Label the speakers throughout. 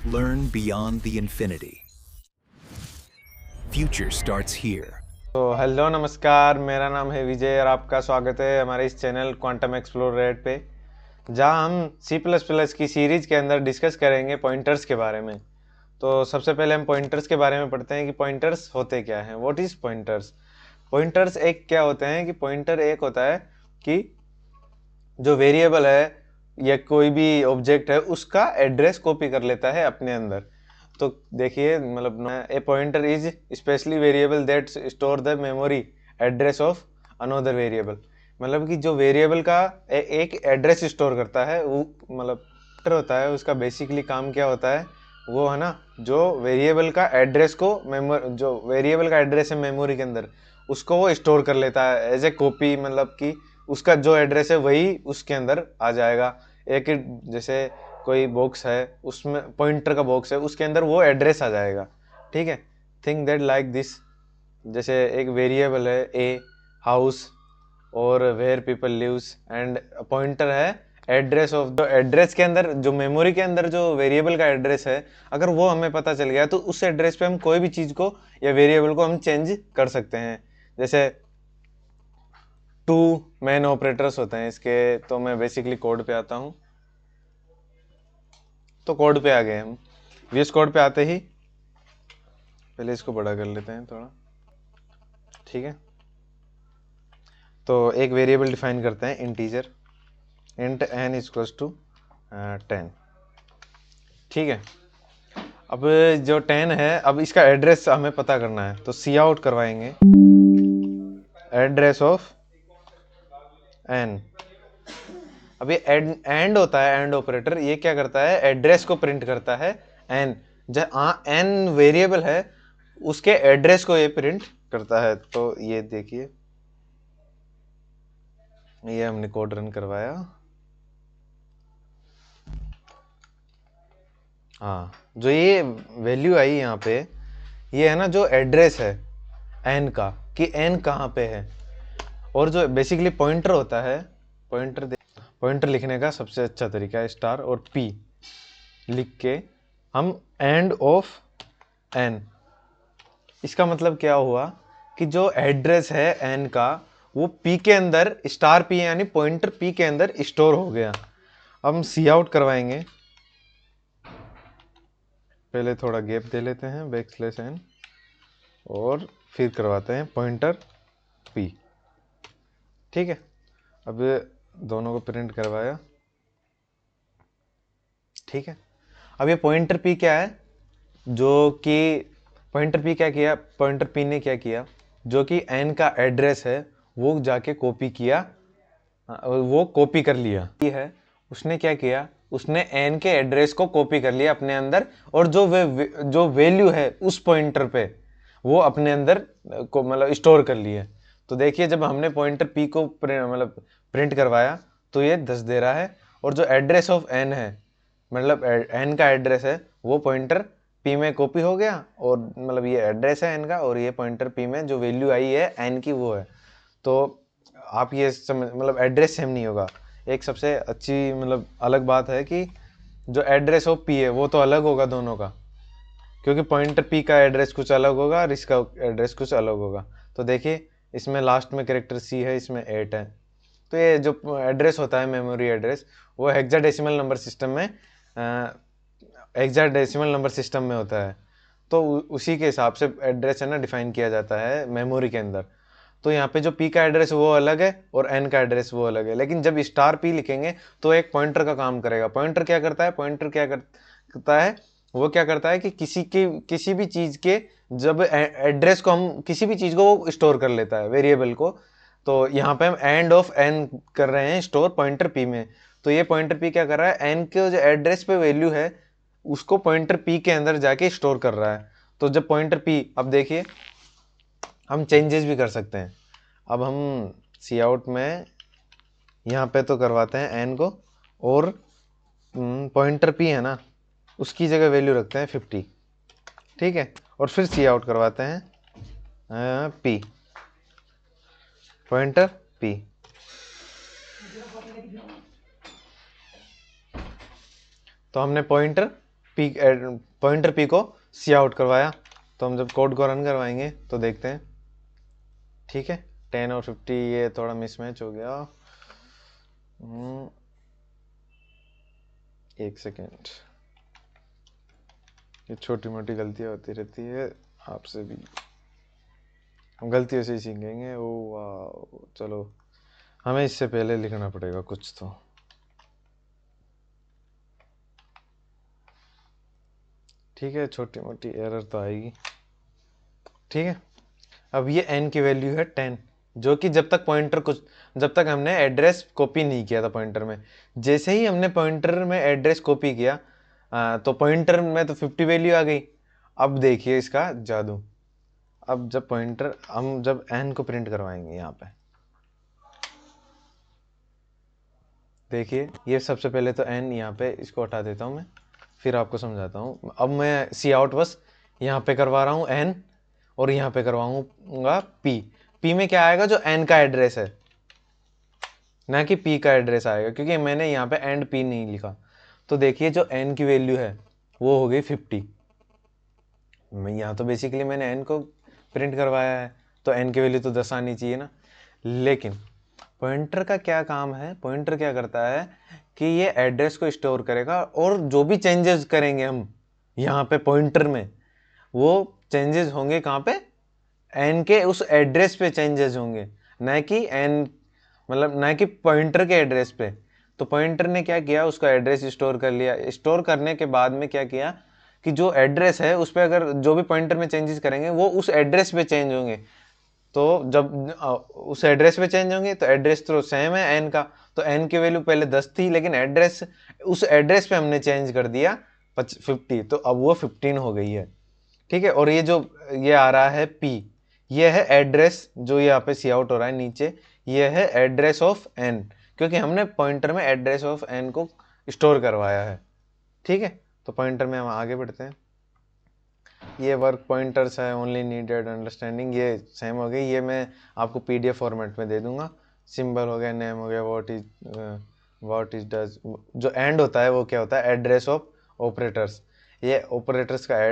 Speaker 1: Learn beyond the infinity. Future starts here.
Speaker 2: तो hello नमस्कार, मेरा नाम है विजय और आपका स्वागत है हमारे इस चैनल क्वांटम एक्सप्लोरेट पे, जहां हम C++ की सीरीज के अंदर डिस्कस करेंगे पॉइंटर्स के बारे में। तो सबसे पहले हम पॉइंटर्स के बारे में पढ़ते हैं कि पॉइंटर्स होते क्या हैं। What is pointers? पॉइंटर्स एक क्या होते हैं कि पॉइंटर एक होता है कि जो वेरिएबल है या कोई भी ऑब्जेक्ट है उसका एड्रेस कॉपी कर लेता है अपने अंदर। तो देखिए, मतलब ए pointer is specially variable that store the memory address of another variable. मतलब कि जो वेरिएबल का एक एड्रेस स्टोर करता है, वो मतलब होता है उसका बेसिकली काम क्या होता है, वो है ना, जो वेरिएबल का एड्रेस को जो वेरिएबल का एड्रेस है मेमोरी के अंदर, उसको वो स्टोर कर लेता है एज ए कॉपी। मतलब कि उसका जो एड्रेस है वही उसके अंदर आ जाएगा। एक जैसे कोई बॉक्स है, उसमें पॉइंटर का बॉक्स है, उसके अंदर वो एड्रेस आ जाएगा। ठीक है, थिंक दैट लाइक दिस। जैसे एक वेरिएबल है ए हाउस और where people lives, and pointer है एड्रेस ऑफ द एड्रेस के अंदर, जो मेमोरी के अंदर जो वेरिएबल का एड्रेस है, अगर वो हमें पता चल गया तो उस एड्रेस पे हम कोई भी चीज़ को या वेरिएबल को हम चेंज कर सकते हैं। जैसे टू मेन ऑपरेटर्स होते हैं इसके, तो मैं बेसिकली कोड पे आता हूँ। तो कोड पे आ गए हम। वीएस कोड पे आते ही पहले इसको बड़ा कर लेते हैं थोड़ा। ठीक है, तो एक वेरिएबल डिफाइन करते हैं integer, int n equals to 10। ठीक है, अब जो 10 है, अब इसका एड्रेस हमें पता करना है, तो सी आउट करवाएंगे एड्रेस ऑफ एन। अब ये एंड होता है, एंड ऑपरेटर, ये क्या करता है, एड्रेस को प्रिंट करता है। एन जहाँ एन वेरिएबल है उसके एड्रेस को ये प्रिंट करता है। तो ये देखिए, ये हमने कोड रन करवाया। हाँ, जो ये वैल्यू आई यहाँ पे, ये है ना जो एड्रेस है एन का, कि एन कहाँ पे है। और जो बेसिकली पॉइंटर होता है, पॉइंटर लिखने का सबसे अच्छा तरीका है स्टार और पी लिख के हम एंड ऑफ एन। इसका मतलब क्या हुआ कि जो एड्रेस है एन का, वो पी के अंदर, स्टार पी यानी पॉइंटर पी के अंदर स्टोर हो गया। हम सी आउट करवाएंगे, पहले थोड़ा गैप दे लेते हैं, बैकस्लैश एन, और फिर करवाते हैं पॉइंटर पी। ठीक है, अब दोनों को प्रिंट करवाया। ठीक है, अब ये पॉइंटर पी क्या है, जो कि पॉइंटर पी क्या किया, पॉइंटर पी ने क्या किया, जो कि एन का एड्रेस है वो जाके कॉपी किया, वो कॉपी कर लिया। ये है, उसने क्या किया, उसने एन के एड्रेस को कॉपी कर लिया अपने अंदर, और जो वैल्यू है उस पॉइंटर पे वो अपने अंदर को मतलब स्टोर कर लिए। तो देखिए, जब हमने पॉइंटर पी को मतलब प्रिंट करवाया तो ये 10 दे रहा है, और जो एड्रेस ऑफ एन है, मतलब एन का एड्रेस है, वो पॉइंटर पी में कॉपी हो गया, और मतलब ये एड्रेस है एन का, और ये पॉइंटर पी में जो वैल्यू आई है एन की वो है। तो आप ये समझ, मतलब एड्रेस सेम नहीं होगा। एक सबसे अच्छी मतलब अलग बात है कि जो एड्रेस ऑफ पी है वो तो अलग होगा दोनों का, क्योंकि पॉइंटर पी का एड्रेस कुछ अलग होगा और इसका एड्रेस कुछ अलग होगा। तो देखिए, इसमें लास्ट में कैरेक्टर सी है, इसमें 8 है। तो ये जो एड्रेस होता है मेमोरी एड्रेस, वो हेक्साडेसिमल नंबर सिस्टम में हेक्साडेसिमल नंबर सिस्टम में होता है। तो उसी के हिसाब से एड्रेस है ना डिफाइन किया जाता है मेमोरी के अंदर। तो यहाँ पे जो पी का एड्रेस वो अलग है और एन का एड्रेस वो अलग है, लेकिन जब स्टार पी लिखेंगे तो एक पॉइंटर का काम करेगा। पॉइंटर क्या करता है, पॉइंटर क्या करता है, वो क्या करता है कि किसी भी चीज़ के जब एड्रेस को, हम किसी भी चीज़ को वो स्टोर कर लेता है वेरिएबल को। तो यहाँ पे हम एंड ऑफ एन कर रहे हैं स्टोर पॉइंटर पी में। तो ये पॉइंटर पी क्या कर रहा है, एन के जो एड्रेस पे वैल्यू है उसको पॉइंटर पी के अंदर जाके स्टोर कर रहा है। तो जब पॉइंटर पी, अब देखिए हम चेंजेस भी कर सकते हैं। अब हम सी आउट में यहाँ पे तो करवाते हैं एन को, और पॉइंटर पी है ना उसकी जगह वैल्यू रखते हैं 50। ठीक है, और फिर सी आउट करवाते हैं पी, पॉइंटर पी। तो हमने पॉइंटर पी पॉइंटर पी को सी आउट करवाया। तो हम जब कोड को रन करवाएंगे तो देखते हैं, ठीक है 10 और 50 ये थोड़ा मिसमैच हो गया। एक सेकेंड, ये छोटी मोटी गलतियां होती रहती है, आपसे भी हम गलतियों से ही सीखेंगे। ओ वाह, चलो हमें इससे पहले लिखना पड़ेगा कुछ तो। ठीक है, छोटी मोटी एरर तो आएगी। ठीक है, अब ये n की वैल्यू है 10, जो कि जब तक हमने एड्रेस कॉपी नहीं किया था पॉइंटर में। जैसे ही हमने पॉइंटर में एड्रेस कॉपी किया तो पॉइंटर में तो 50 वैल्यू आ गई। अब देखिए इसका जादू। अब जब n को प्रिंट करवाएंगे यहाँ पे, देखिए ये सबसे पहले तो n यहाँ पे इसको हटा देता हूँ मैं, फिर आपको समझाता हूँ। अब मैं सी आउट बस यहाँ पे करवा रहा हूँ n, और यहाँ पे करवाऊंगा p में क्या आएगा, जो n का एड्रेस है, ना कि p का एड्रेस आएगा, क्योंकि मैंने यहाँ पे एंड p नहीं लिखा। तो देखिए जो n की वैल्यू है वो हो गई 50। मैं यहाँ तो बेसिकली मैंने n को प्रिंट करवाया है, तो n की वैल्यू तो 10 आनी चाहिए ना। लेकिन पॉइंटर का क्या काम है, पॉइंटर क्या करता है कि ये एड्रेस को स्टोर करेगा, और जो भी चेंजेस करेंगे हम यहाँ पे पॉइंटर में, वो चेंजेस होंगे कहाँ पे, एन के उस एड्रेस पे चेंजेस होंगे, ना कि एन मतलब ना कि पॉइंटर के एड्रेस पे। तो पॉइंटर ने क्या किया, उसका एड्रेस स्टोर कर लिया। स्टोर करने के बाद में क्या किया कि जो एड्रेस है उस पर अगर जो भी पॉइंटर में चेंजेस करेंगे वो उस एड्रेस पे चेंज होंगे। तो जब उस एड्रेस पे चेंज होंगे तो एड्रेस तो सेम है एन का, तो एन की वैल्यू पहले 10 थी, लेकिन एड्रेस उस एड्रेस पे हमने चेंज कर दिया 50, तो अब वो 15 हो गई है। ठीक है, और ये आ रहा है p, ये है एड्रेस जो यहाँ पे सी आउट हो रहा है नीचे, ये है एड्रेस ऑफ n, क्योंकि हमने पॉइंटर में एड्रेस ऑफ n को स्टोर करवाया है। ठीक है, तो पॉइंटर में हम आगे बढ़ते हैं। ये वर्क पॉइंटर्स है, ओनली नीडेड अंडरस्टैंडिंग, ये सेम हो गई। ये मैं आपको पीडीएफ फॉर्मेट में दे दूंगा। सिंबल हो गया, नेम हो गया, व्हाट इज डज, जो एंड होता है वो क्या होता है, एड्रेस ऑफ ऑपरेटर्स। ये ऑपरेटर्स का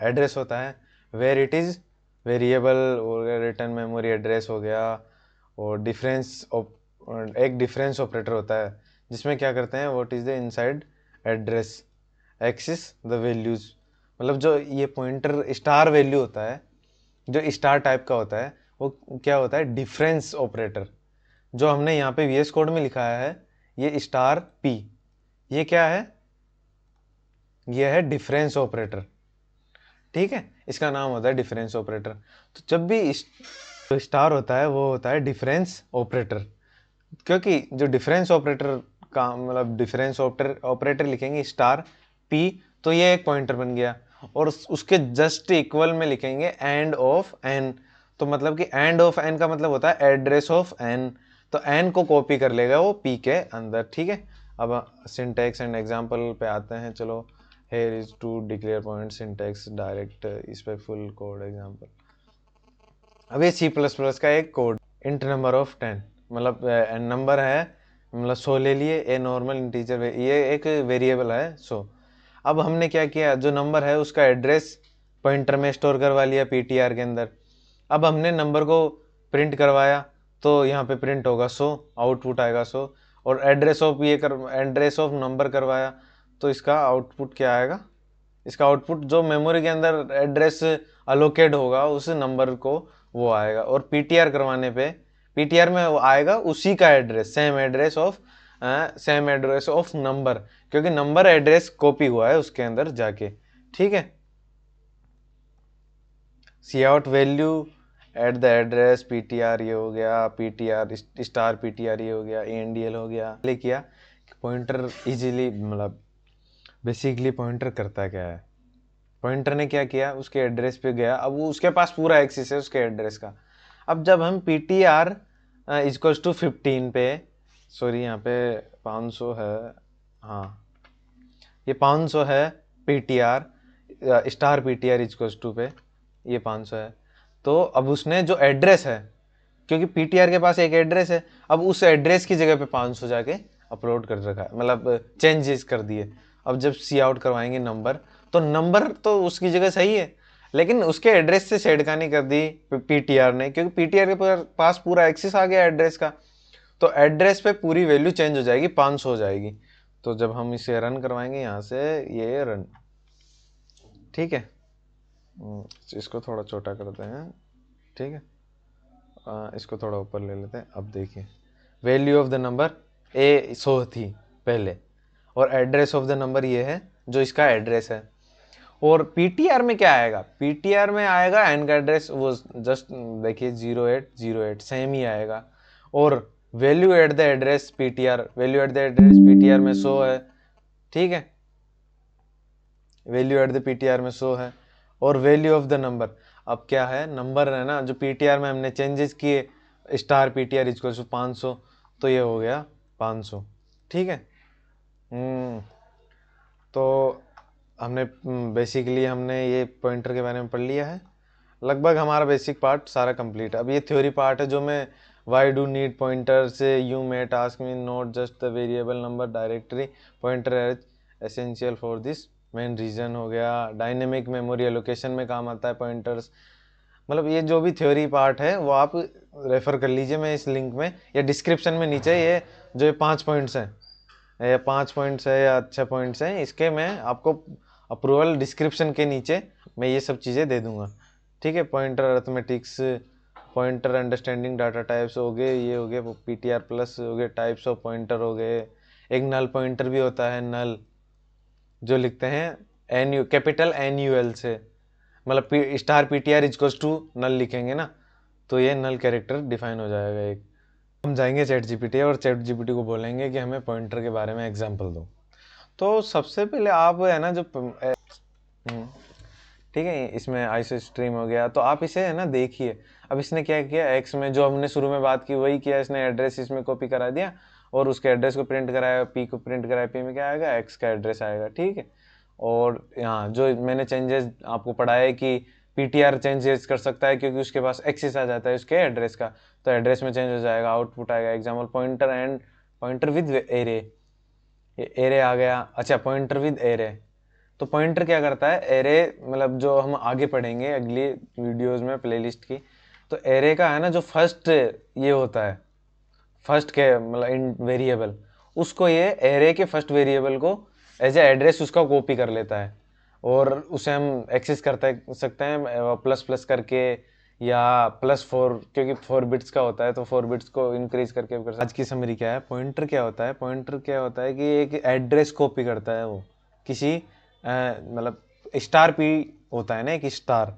Speaker 2: एड्रेस होता है। वेयर इट इज वेरिएबल हो गया, रिटर्न मेमोरी एड्रेस हो गया, और एक डिफरेंस ऑपरेटर होता है जिसमें क्या करते हैं, what is the inside address axis the values. मतलब जो ये पॉइंटर स्टार वैल्यू होता है, जो स्टार टाइप का होता है, वो क्या होता है, डिफरेंस ऑपरेटर। जो हमने यहाँ पे वीएस कोड में लिखा है ये स्टार पी, ये क्या है, ये है डिफरेंस ऑपरेटर। ठीक है, इसका नाम होता है डिफरेंस ऑपरेटर। तो जब भी जो स्टार होता है वो होता है डिफरेंस ऑपरेटर, क्योंकि जो डिफरेंस ऑपरेटर का मतलब डिफरेंस ऑपरेटर लिखेंगे स्टार पी, तो ये एक पॉइंटर बन गया। और उसके जस्ट इक्वल में लिखेंगे एंड ऑफ एन, तो मतलब कि एंड ऑफ एन का मतलब होता है एड्रेस ऑफ एन, तो एन को कॉपी कर लेगा वो पी के अंदर। ठीक है, अब सिंटैक्स एंड एग्जांपल पे आते हैं। चलो, here is to declare point syntax direct, इस पे फुल कोड एग्जांपल। अब ये C++ का एक कोड, इंट नंबर ऑफ 10, मतलब नंबर है, मतलब 100 ले लिए, ए नॉर्मल इंटीजर, ये एक वेरिएबल है 100। अब हमने क्या किया, जो नंबर है उसका एड्रेस पॉइंटर में स्टोर करवा लिया पीटीआर के अंदर। अब हमने नंबर को प्रिंट करवाया, तो यहाँ पे प्रिंट होगा 100, आउटपुट आएगा 100। और एड्रेस ऑफ नंबर करवाया, तो इसका आउटपुट क्या आएगा, इसका आउटपुट जो मेमोरी के अंदर एड्रेस अलोकेट होगा उस नंबर को वो आएगा। और पीटीआर करवाने पे पीटीआर में वो आएगा उसी का address, same address of number, क्योंकि नंबर एड्रेस कॉपी हुआ है उसके अंदर जाके। ठीक है, cout value at the address PTR, ये हो गया पीटीआर स्टार पीटीआर, ये हो गया एनडीएल हो गया। किया पॉइंटर इजीली, मतलब बेसिकली पॉइंटर करता क्या है, पॉइंटर ने क्या किया, उसके एड्रेस पे गया, अब वो उसके पास पूरा एक्सेस है उसके एड्रेस का। अब जब हम ptr इक्वल्स टू 15 पे, सॉरी यहाँ पे 500 है, हाँ ये 500 है ptr star ptr equals to पे, ये 500 है। तो अब उसने जो एड्रेस है, क्योंकि ptr के पास एक एड्रेस है, अब उस एड्रेस की जगह पे 500 जाके अपलोड कर रखा है, मतलब चेंजेस कर दिए। अब जब सी आउट करवाएंगे नंबर, तो नंबर तो उसकी जगह सही है, लेकिन उसके एड्रेस से छेड़खानी कर दी पीटीआर ने, क्योंकि पीटीआर के पास पूरा एक्सेस आ गया एड्रेस का। तो एड्रेस पे पूरी वैल्यू चेंज हो जाएगी, 500 हो जाएगी। तो जब हम इसे रन करवाएंगे यहाँ से, ये रन, ठीक है। इसको थोड़ा छोटा करते हैं, ठीक है। इसको थोड़ा ऊपर ले लेते हैं। अब देखिए, value of the number A 100 थी पहले, और एड्रेस ऑफ द नंबर ये है जो इसका एड्रेस है। और पीटीआर में क्या आएगा, पीटीआर में आएगा एन का एड्रेस, वो जस्ट देखिए 0808 सेम ही आएगा। और value at the address PTR, value at the address PTR में 100 है, ठीक है। वैल्यू एट द पीटीआर में 100 है। और वैल्यू ऑफ द नंबर, अब क्या है, नंबर है ना जो पीटीआर में हमने चेंजेस किए, स्टार पीटीआर इक्वल टू 500, तो ये हो गया 500, ठीक है। तो हमने बेसिकली हमने ये पॉइंटर के बारे में पढ़ लिया है। लगभग हमारा बेसिक पार्ट सारा कंप्लीट है। अब ये थ्योरी पार्ट है जो मैं वाई डू नीड पॉइंटर से you may task me not just the variable number directory pointer as essential for this main reason हो गया। डायनेमिक मेमोरी एलोकेशन में काम आता है पॉइंटर्स। मतलब ये जो भी थ्योरी पार्ट है वो आप रेफर कर लीजिए, मैं इस लिंक में या डिस्क्रिप्शन में नीचे, ये जो ये 5 पॉइंट्स हैं या 5 पॉइंट्स है या अच्छे पॉइंट्स हैं, इसके मैं आपको अप्रूवल डिस्क्रिप्शन के नीचे मैं ये सब चीज़ें दे दूंगा, ठीक है। Pointer arithmetics, pointer understanding data types हो गए, ये हो गए पीटीआर प्लस हो गए, टाइप्स ऑफ पॉइंटर हो गए। एक नल पॉइंटर भी होता है, नल जो लिखते हैं एन यू कैपिटल NUL से, मतलब star PTR equals to null लिखेंगे ना, तो ये नल कैरेक्टर डिफाइन हो जाएगा एक। हम जाएंगे चैट जीपीटी और चैट जीपीटी को बोलेंगे कि हमें पॉइंटर के बारे में एग्जांपल दो। तो सबसे पहले आप है ना जो ठीक है, इसमें आइसो स्ट्रीम हो गया, तो आप इसे है ना देखिए। अब इसने क्या किया, एक्स में जो हमने शुरू में बात की वही किया इसने, एड्रेस इसमें कॉपी करा दिया और उसके एड्रेस को प्रिंट कराया, पी को प्रिंट कराया, पी में क्या आएगा, एक्स का एड्रेस आएगा, ठीक है। और यहाँ जो मैंने चेंजेस आपको पढ़ाया है कि पीटीआर चेंजेस कर सकता है क्योंकि उसके पास एक्सेस आ जाता है उसके एड्रेस का, तो एड्रेस में चेंज हो जाएगा, आउटपुट आएगा example pointer and pointer with array, array आ गया। अच्छा, पॉइंटर विद एरे, तो पॉइंटर क्या करता है, एरे मतलब जो हम आगे पढ़ेंगे अगली वीडियोस में प्लेलिस्ट की, तो एरे का है ना जो फर्स्ट ये होता है, फर्स्ट के मतलब इन वेरिएबल, उसको ये एरे के फर्स्ट वेरिएबल को एज ए एड्रेस उसका कॉपी कर लेता है और उसे हम एक्सेस करते सकते हैं प्लस प्लस करके या +4, क्योंकि 4 बिट्स का होता है तो 4 बिट्स को इंक्रीज करके भी कर सकते हैं। आज की समरी क्या है, पॉइंटर क्या होता है, पॉइंटर क्या होता है कि एक एड्रेस कॉपी करता है वो किसी मतलब स्टार पी होता है ना, एक star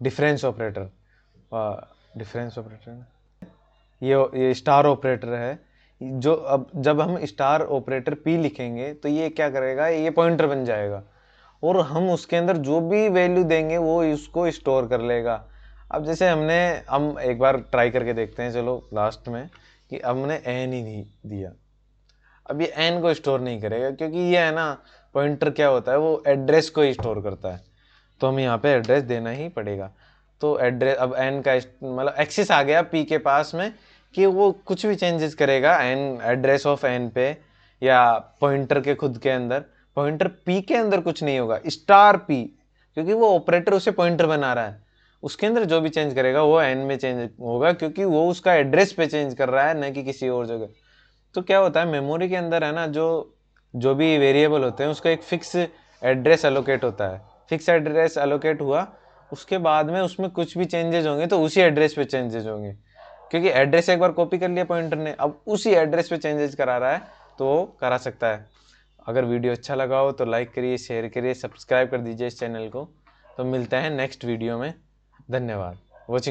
Speaker 2: difference operator, difference operator ये स्टार ऑपरेटर है जो, अब जब हम स्टार ऑपरेटर पी लिखेंगे तो ये क्या करेगा, ये पॉइंटर बन जाएगा और हम उसके अंदर जो भी वैल्यू देंगे वो इसको स्टोर कर लेगा। अब जैसे हम एक बार ट्राई करके देखते हैं, चलो लास्ट में, कि हमने एन ही नहीं दिया, अब ये एन को स्टोर नहीं करेगा क्योंकि ये है ना पॉइंटर क्या होता है, वो एड्रेस को ही स्टोर करता है, तो हमें यहाँ पे एड्रेस देना ही पड़ेगा। तो एड्रेस, अब एन का मतलब एक्सेस आ गया पी के पास में कि वो कुछ भी चेंजेस करेगा एन, एड्रेस ऑफ एन पे या पॉइंटर के खुद के अंदर, पॉइंटर पी के अंदर कुछ नहीं होगा, स्टार पी, क्योंकि वो ऑपरेटर उसे पॉइंटर बना रहा है, उसके अंदर जो भी चेंज करेगा वो एन में चेंज होगा क्योंकि वो उसका एड्रेस पे चेंज कर रहा है, न कि किसी और जगह। तो क्या होता है, मेमोरी के अंदर है ना जो भी वेरिएबल होते हैं उसका एक फिक्स एड्रेस एलोकेट होता है, फिक्स एड्रेस एलोकेट हुआ, उसके बाद में उसमें कुछ भी चेंजेस होंगे तो उसी एड्रेस पे चेंजेस होंगे, क्योंकि एड्रेस एक बार कॉपी कर लिया पॉइंटर ने, अब उसी एड्रेस पे चेंजेस करा रहा है तो वो करा सकता है। अगर वीडियो अच्छा लगा हो तो लाइक करिए, शेयर करिए, सब्सक्राइब कर दीजिए इस चैनल को। तो मिलते हैं नेक्स्ट वीडियो में, धन्यवाद वॉचिंग।